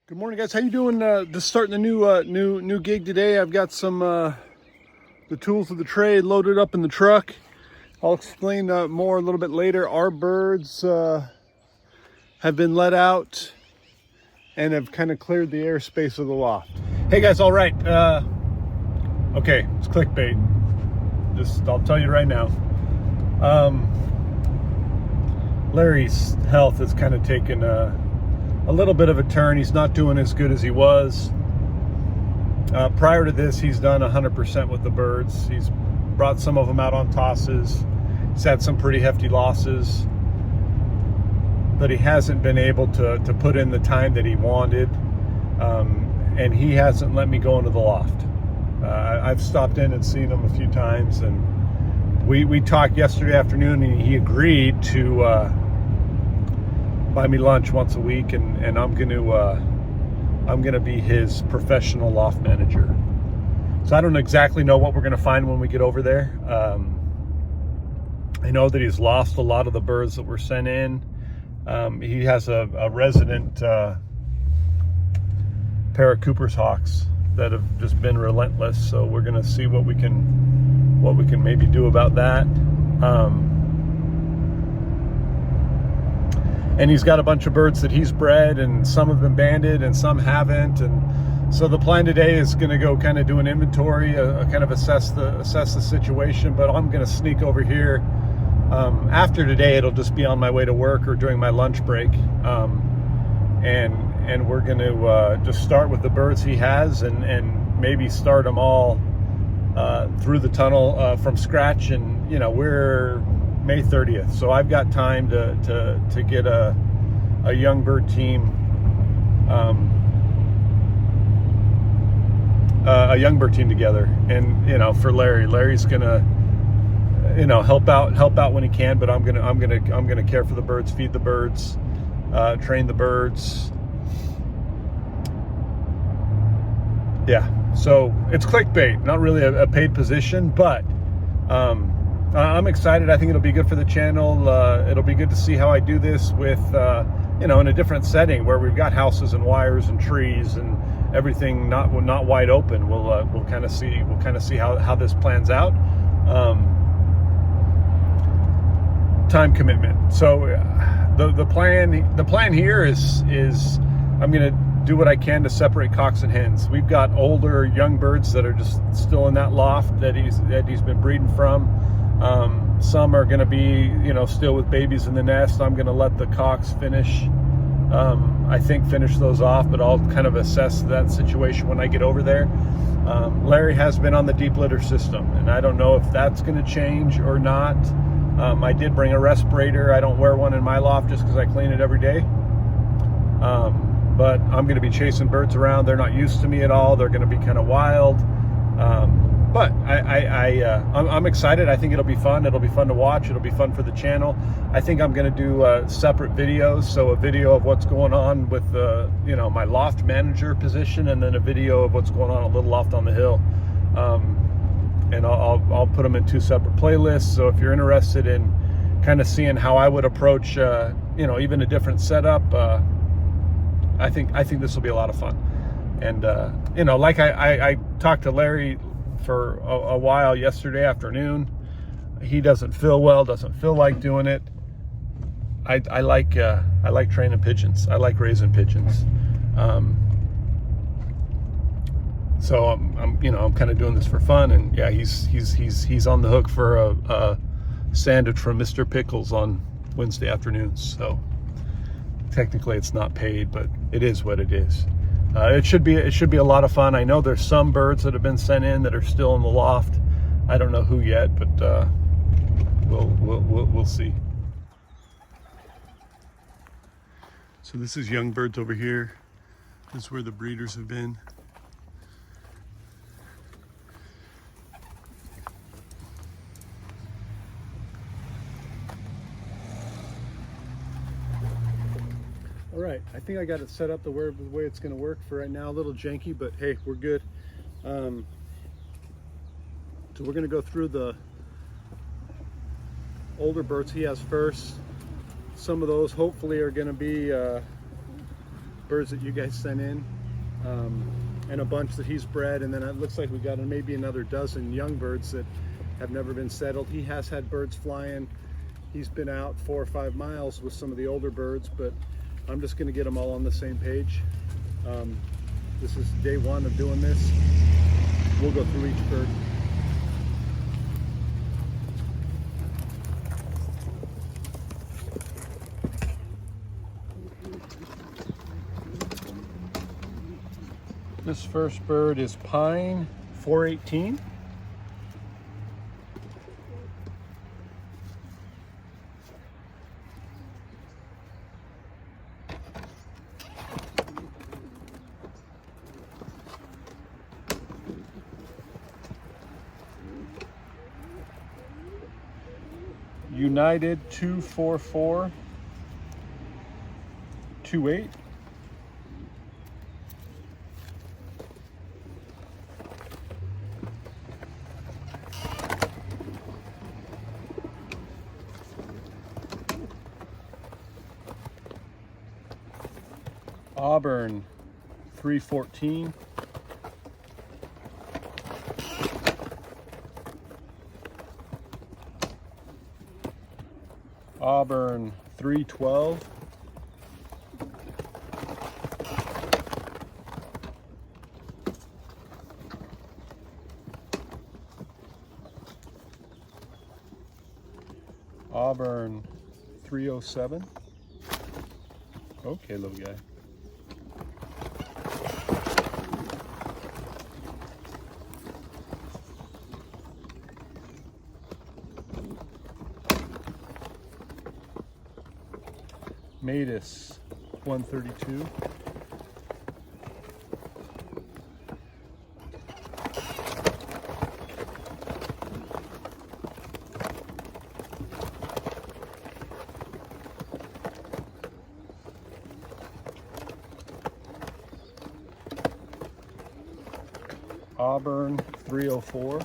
Good morning, guys. How you doing? Just starting the new gig today. I've got some the tools of the trade loaded up in the truck. I'll explain more a little bit later. Our birds have been let out and have kind of cleared the airspace of the loft. Hey guys, all right. Okay, it's clickbait. I'll tell you right now. Larry's health has kind of taken a little bit of a turn. He's not doing as good as he was. Prior to this, he's done 100% with the birds. He's brought some of them out on tosses. He's had some pretty hefty losses, but he hasn't been able to put in the time that he wanted. And he hasn't let me go into the loft. I've stopped in and seen him a few times, and we talked yesterday afternoon, and he agreed to buy me lunch once a week, and I'm gonna be his professional loft manager. So I don't exactly know what we're gonna find when we get over there. I know that he's lost a lot of the birds that were sent in. He has a resident pair of Cooper's hawks that have just been relentless. So we're gonna see what we can maybe do about that. And he's got a bunch of birds that he's bred, and some have been banded and some haven't. And so the plan today is going to go kind of do an inventory, kind of assess the situation. But I'm going to sneak over here. After today, it'll just be on my way to work or during my lunch break. And we're going to just start with the birds he has, and maybe start them all through the tunnel from scratch. And we're May 30th, so I've got time to get a young bird team, together. And for Larry's gonna help out when he can, but I'm gonna care for the birds, feed the birds, train the birds. Yeah, so it's clickbait, not really a paid position, but I'm excited. I think it'll be good for the channel. It'll be good to see how I do this with, in a different setting where we've got houses and wires and trees and everything not wide open. We'll kind of see how this plans out. Time commitment. So the plan here is I'm gonna do what I can to separate cocks and hens. We've got older young birds that are just still in that loft that he's been breeding from. Some are going to be, still with babies in the nest. I'm going to let the cocks finish those off, but I'll kind of assess that situation when I get over there. Larry has been on the deep litter system, and I don't know if that's going to change or not. I did bring a respirator. I don't wear one in my loft just because I clean it every day. But I'm going to be chasing birds around. They're not used to me at all. They're going to be kind of wild. But I'm excited. I think it'll be fun. It'll be fun to watch. It'll be fun for the channel. I think I'm going to do separate videos. So a video of what's going on with my loft manager position, and then a video of what's going on at Little Loft on the Hill. And I'll put them in two separate playlists. So if you're interested in kind of seeing how I would approach, even a different setup, I think this will be a lot of fun. And like I talked to Larry for a while yesterday afternoon. He doesn't feel well, doesn't feel like doing it. I like training pigeons. I like raising pigeons. So I'm kind of doing this for fun. And yeah, he's on the hook for a sandwich from Mr. Pickles on Wednesday afternoons. So technically it's not paid, but it is what it is. It should be a lot of fun. I know there's some birds that have been sent in that are still in the loft. I don't know who yet, but we'll see. So this is young birds over here. This is where the breeders have been. All right, I think I got it set up the way it's going to work for right now. A little janky, but hey, we're good. So we're going to go through the older birds he has first. Some of those hopefully are going to be birds that you guys sent in, and a bunch that he's bred, and then it looks like we got maybe another dozen young birds that have never been settled. He has had birds flying. He's been out 4 or 5 miles with some of the older birds, but I'm just going to get them all on the same page. This is day 1 of doing this. We'll go through each bird. This first bird is Pine 418. United 24428. Auburn 314. Auburn 312. Auburn 307. Okay, little guy. MAYDIS 132. Auburn 304.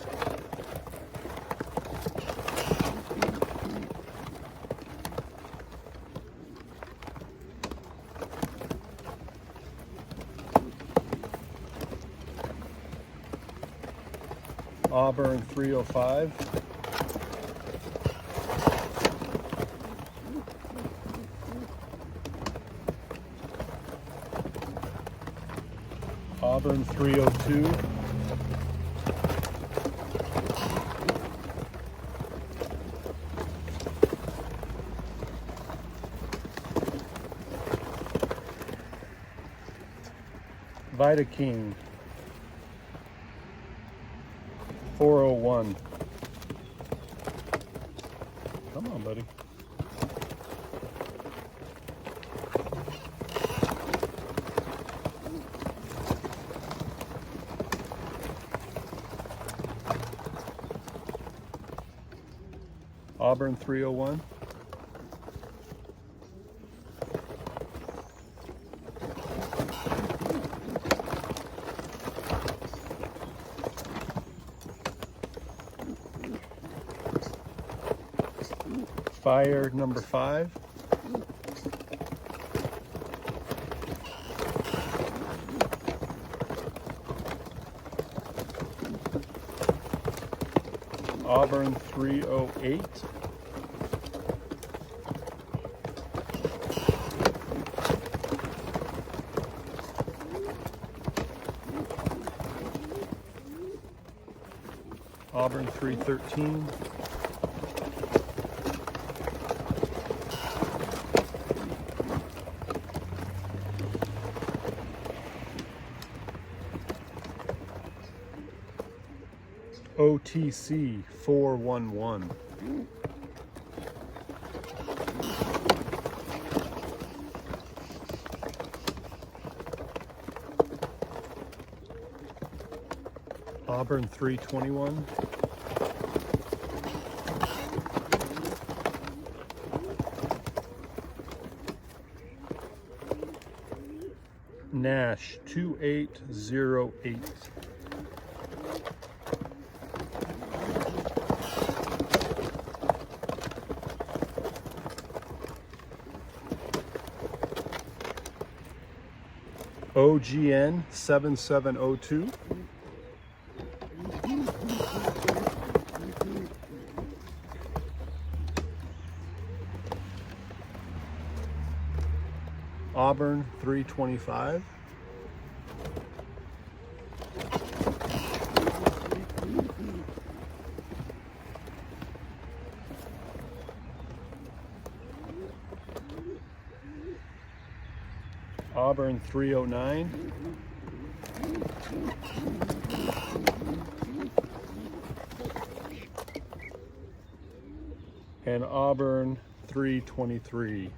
Auburn 305. Auburn 302. VITA King 401. Come on, buddy. Auburn 301. Fire number 5. Auburn 308. Auburn 313. OTC 411. Auburn 321. NASH 2808. OGN 7702. Auburn 325. Auburn 309. And Auburn 323.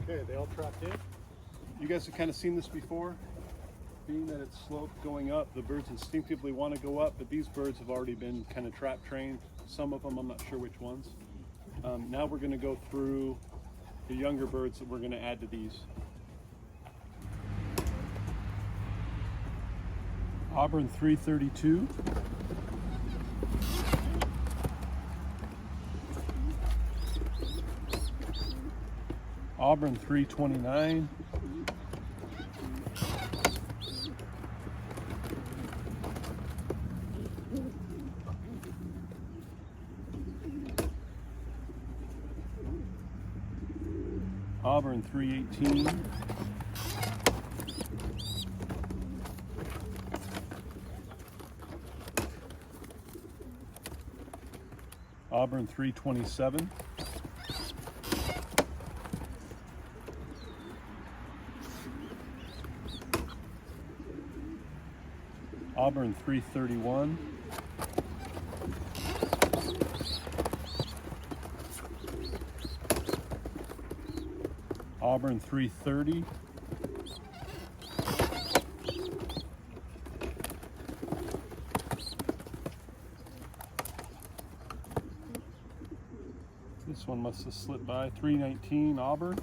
Okay, they all trapped in. You guys have kind of seen this before. Being that it's sloped going up, the birds instinctively want to go up, but these birds have already been kind of trap trained. Some of them, I'm not sure which ones. Now we're going to go through the younger birds that we're going to add to these. Auburn 332. Auburn 329. Auburn 318. Auburn 327. Auburn 331. Auburn 330. This one must have slipped by. 319 Auburn.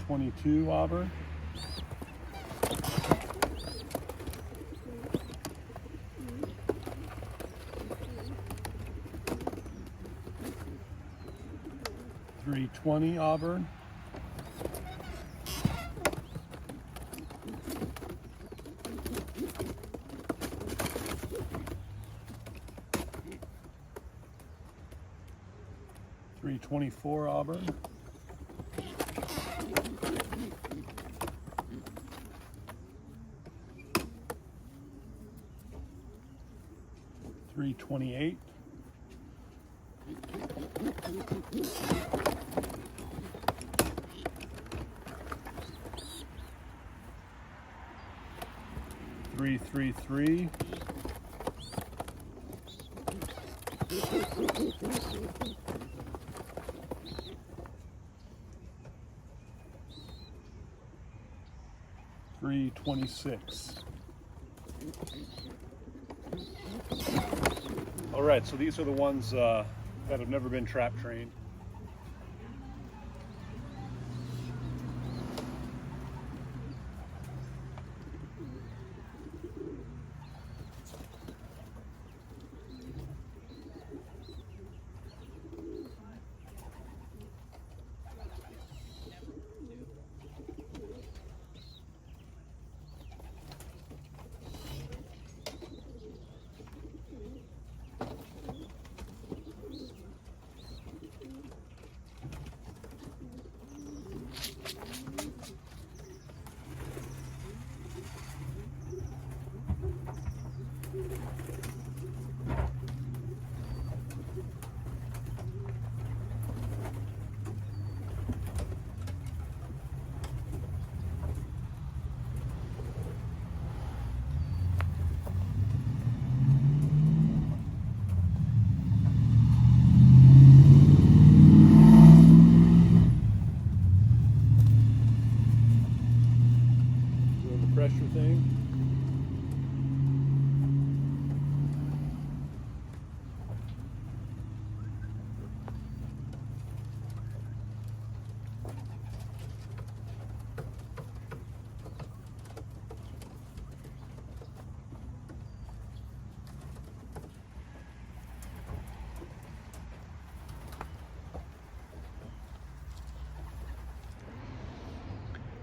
.22 Auburn. .320 Auburn. .324 Auburn. .328. .333. .326. All right, so these are the ones that have never been trap trained. thing.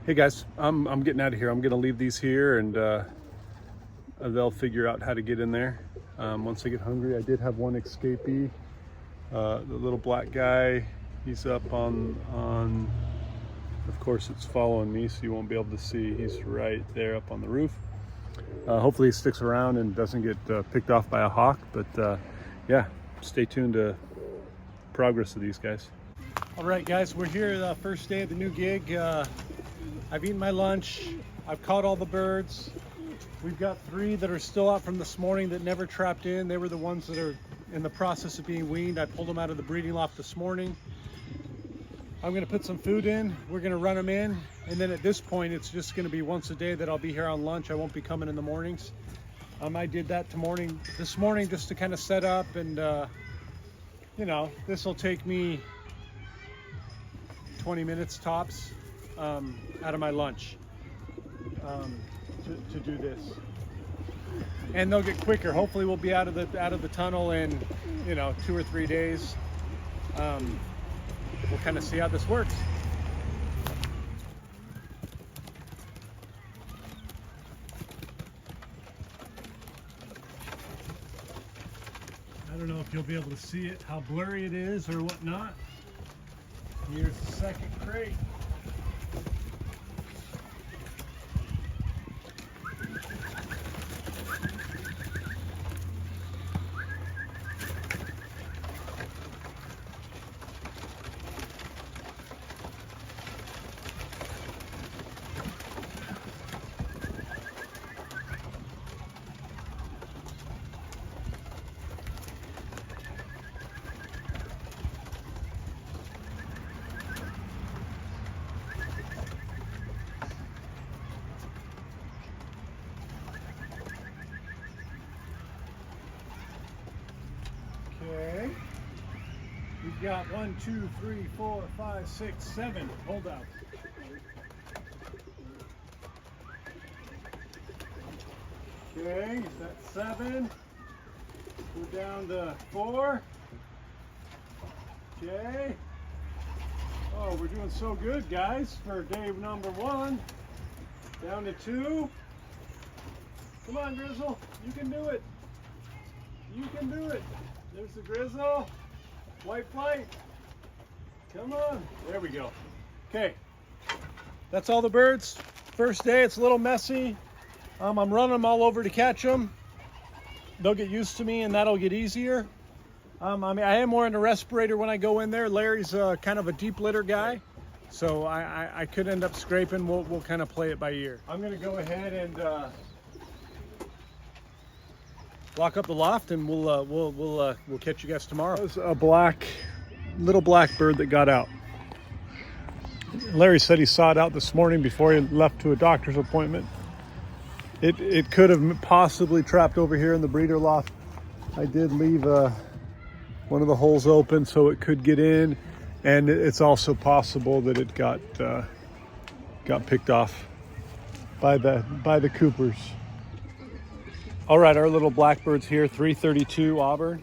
Hey guys, I'm getting out of here. I'm gonna leave these here, and they'll figure out how to get in there once they get hungry. I did have one escapee, the little black guy. He's up on, of course it's following me, so you won't be able to see. He's right there up on the roof. Hopefully he sticks around and doesn't get picked off by a hawk, but yeah, stay tuned to progress of these guys. All right guys, we're here the first day of the new gig. I've eaten my lunch, I've caught all the birds. We've got 3 that are still out from this morning that never trapped in. They were the ones that are in the process of being weaned. I pulled them out of the breeding loft this morning. I'm gonna put some food in, we're gonna run them in, and then at this point it's just gonna be once a day that I'll be here on lunch. I won't be coming in the mornings. I did that this morning just to kind of set up, and you know, this will take me 20 minutes tops out of my lunch to do this, and they'll get quicker. Hopefully we'll be out of the tunnel in, you know, 2 or 3 days. We'll kind of see how this works. I don't know if you'll be able to see it, how blurry it is or whatnot. Here's the second crate. Okay, we've got 1, 2, 3, 4, 5, 6, 7 holdouts. Okay, that's 7. We're down to 4. Okay. Oh, we're doing so good, guys, for day number 1. Down to 2. Come on, Grizzle, you can do it. You can do it. There's the Grizzle. White flight. Come on. There we go. Okay. That's all the birds. First day, it's a little messy. I'm running them all over to catch them. They'll get used to me, and that'll get easier. I mean, I am wearing a respirator when I go in there. Larry's kind of a deep litter guy, so I could end up scraping. We'll kind of play it by ear. I'm gonna go ahead and lock up the loft, and we'll catch you guys tomorrow. There's a little black bird that got out. Larry said he saw it out this morning before he left to a doctor's appointment. It could have possibly trapped over here in the breeder loft. I did leave one of the holes open so it could get in, and it's also possible that it got picked off by the Coopers. All right, our little blackbird's here, 332 Auburn.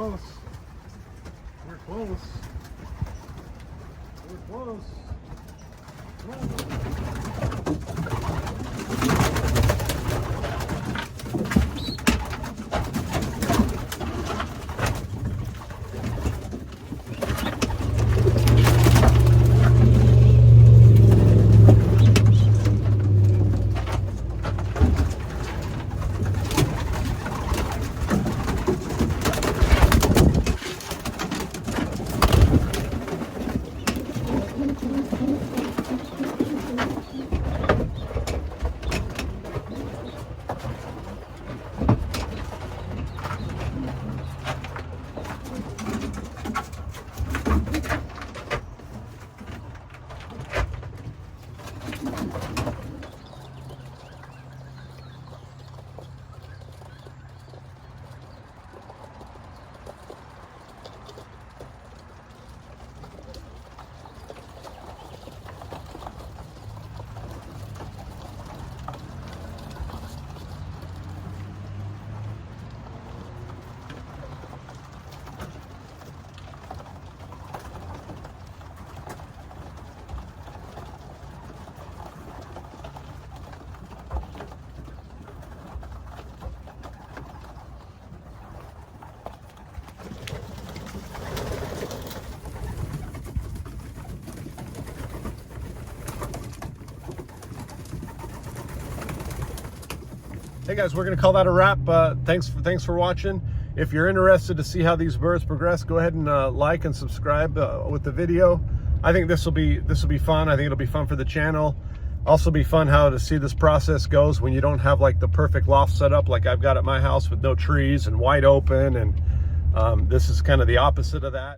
close. We're close. We're close. Hey guys, we're gonna call that a wrap. Thanks for watching. If you're interested to see how these birds progress, go ahead and like and subscribe with the video. I think this will be fun. I think it'll be fun for the channel. Also be fun how to see this process goes when you don't have like the perfect loft setup like I've got at my house with no trees and wide open, and this is kind of the opposite of that.